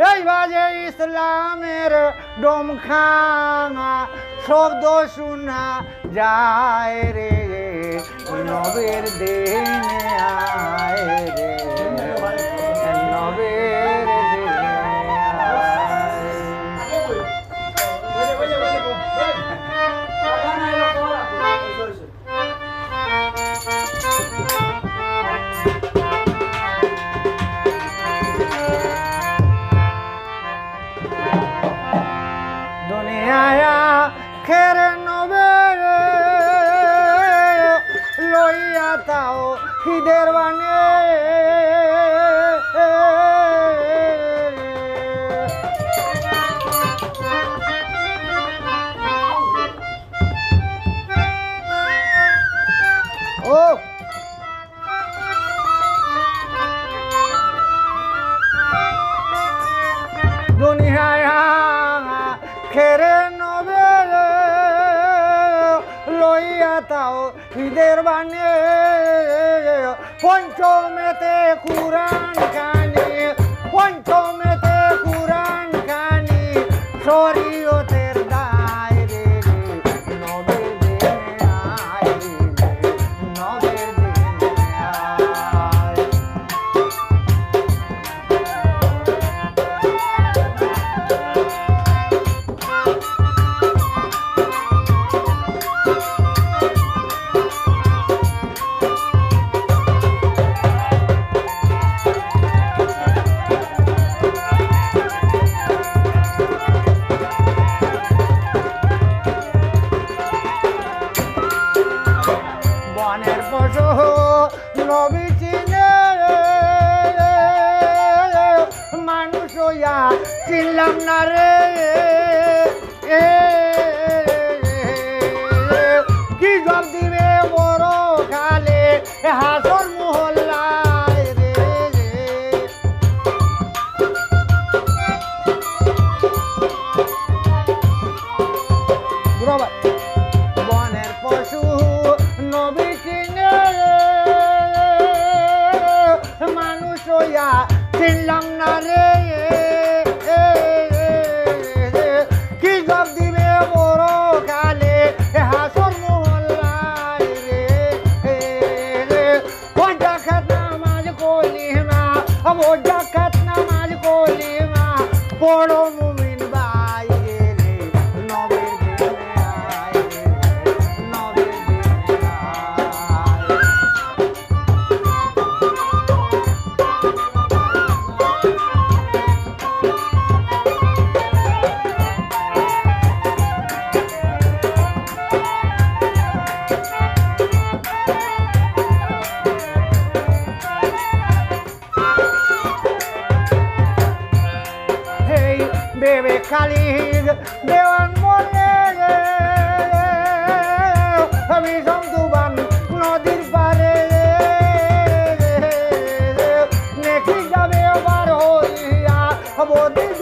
এই বাজে ইসলামের ডোমখাঙা শব্দ শোনা যায় রে নবের দিনে আয় রে নবের দিনে দুনিয়া খের নবে লইয়া তাও খিদের বানে ও দুনিয়া খেরে নবে লইয়া তাও ঈদের বানে পঞ্চমেতে কুরআন কানি পঞ্চমেতে কুরআন কানি শরীয়তের দায় রে নবের দিনে আয় রে নবের দিনে আয় বনের পশু নবী চিনে মানুষ হইয়া চিনলাম না রে কি জব দিবে বড় খালে হাসর মহল্লায় রে বনের পশু নবী চিনে মানুষ হইয়া চিনলাম না রে কি জব দিবে বড় কালে হাসর মহল্লায় রে ও জাকাত নামাজ কলিমা ও জাকাত নামাজ কলিমা পড়ো মুমিন ভাই রে নবের দিনে আয় রে নবের দিনে আয় বেবে খালিদ দেওয়ান বলে আমি সমতুবান নদীর পারে নেকি যাবে আবার হইয়া বদির